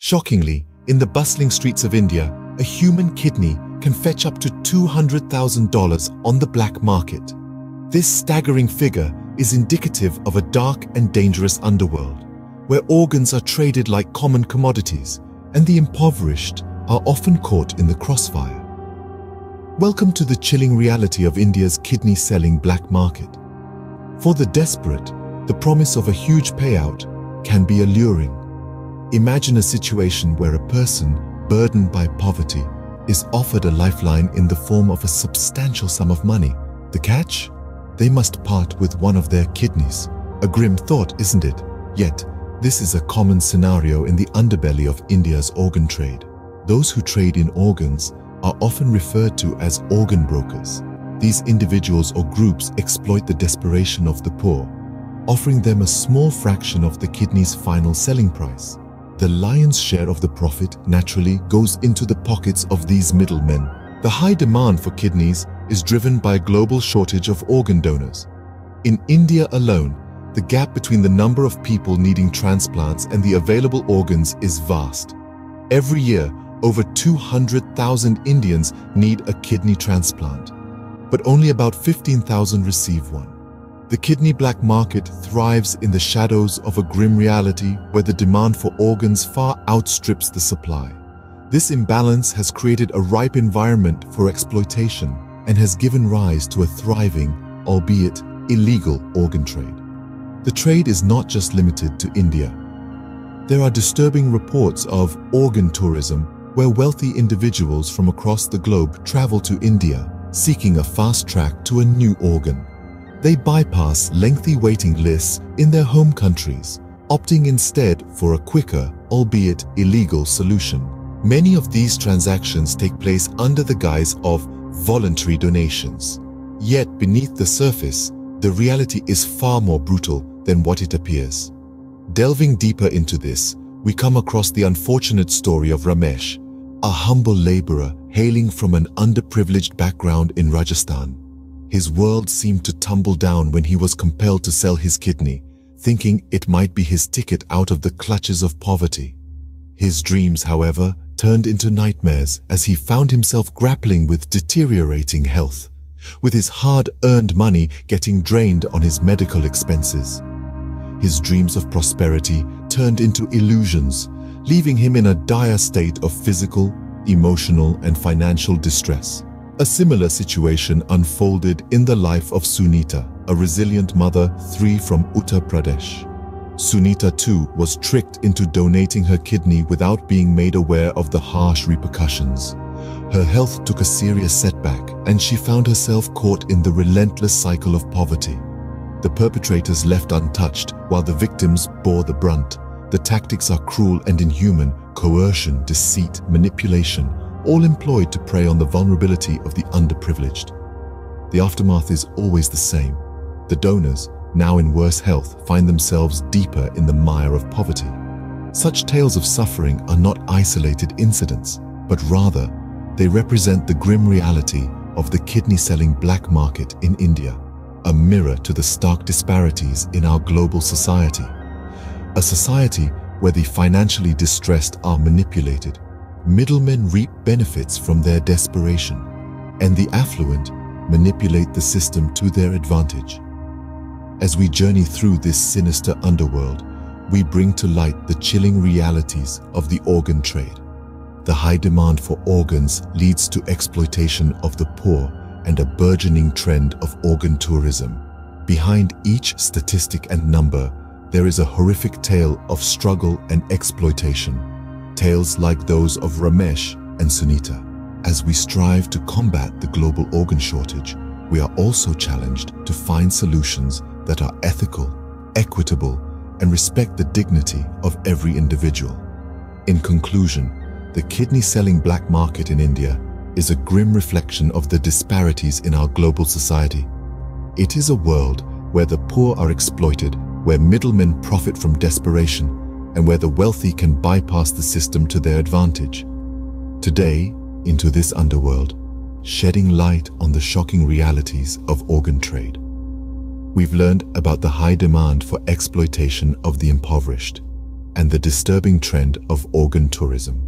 Shockingly, in the bustling streets of India, a human kidney can fetch up to $200,000 on the black market. This staggering figure is indicative of a dark and dangerous underworld, where organs are traded like common commodities, and the impoverished are often caught in the crossfire. Welcome to the chilling reality of India's kidney-selling black market. For the desperate, the promise of a huge payout can be alluring. Imagine a situation where a person burdened by poverty is offered a lifeline in the form of a substantial sum of money. The catch? They must part with one of their kidneys. A grim thought, isn't it? Yet, this is a common scenario in the underbelly of India's organ trade. Those who trade in organs are often referred to as organ brokers. These individuals or groups exploit the desperation of the poor, offering them a small fraction of the kidney's final selling price. The lion's share of the profit naturally goes into the pockets of these middlemen. The high demand for kidneys is driven by a global shortage of organ donors. In India alone, the gap between the number of people needing transplants and the available organs is vast. Every year, over 200,000 Indians need a kidney transplant, but only about 15,000 receive one. The kidney black market thrives in the shadows of a grim reality where the demand for organs far outstrips the supply. This imbalance has created a ripe environment for exploitation and has given rise to a thriving, albeit illegal, organ trade. The trade is not just limited to India. There are disturbing reports of organ tourism, where wealthy individuals from across the globe travel to India, seeking a fast track to a new organ. They bypass lengthy waiting lists in their home countries, opting instead for a quicker, albeit illegal, solution. Many of these transactions take place under the guise of voluntary donations. Yet beneath the surface, the reality is far more brutal than what it appears. Delving deeper into this, we come across the unfortunate story of Ramesh, a humble laborer hailing from an underprivileged background in Rajasthan. His world seemed to tumble down when he was compelled to sell his kidney, thinking it might be his ticket out of the clutches of poverty. His dreams, however, turned into nightmares as he found himself grappling with deteriorating health, with his hard-earned money getting drained on his medical expenses. His dreams of prosperity turned into illusions, leaving him in a dire state of physical, emotional, and financial distress. A similar situation unfolded in the life of Sunita, a resilient mother, 3 from Uttar Pradesh. Sunita too was tricked into donating her kidney without being made aware of the harsh repercussions. Her health took a serious setback, and she found herself caught in the relentless cycle of poverty. The perpetrators left untouched, while the victims bore the brunt. The tactics are cruel and inhuman: coercion, deceit, manipulation, all employed to prey on the vulnerability of the underprivileged. The aftermath is always the same. The donors, now in worse health, find themselves deeper in the mire of poverty. Such tales of suffering are not isolated incidents, but rather, they represent the grim reality of the kidney-selling black market in India, a mirror to the stark disparities in our global society. A society where the financially distressed are manipulated, middlemen reap benefits from their desperation, and the affluent manipulate the system to their advantage. As we journey through this sinister underworld, we bring to light the chilling realities of the organ trade. The high demand for organs leads to exploitation of the poor and a burgeoning trend of organ tourism. Behind each statistic and number, there is a horrific tale of struggle and exploitation, tales like those of Ramesh and Sunita. As we strive to combat the global organ shortage, we are also challenged to find solutions that are ethical, equitable, and respect the dignity of every individual. In conclusion, the kidney-selling black market in India is a grim reflection of the disparities in our global society. It is a world where the poor are exploited, where middlemen profit from desperation, and where the wealthy can bypass the system to their advantage. Today, into this underworld, shedding light on the shocking realities of organ trade. We've learned about the high demand for exploitation of the impoverished, and the disturbing trend of organ tourism.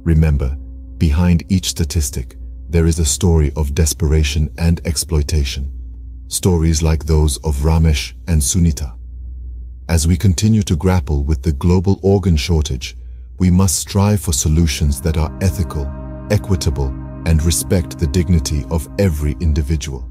Remember, behind each statistic, there is a story of desperation and exploitation. Stories like those of Ramesh and Sunita. As we continue to grapple with the global organ shortage, we must strive for solutions that are ethical, equitable, and respect the dignity of every individual.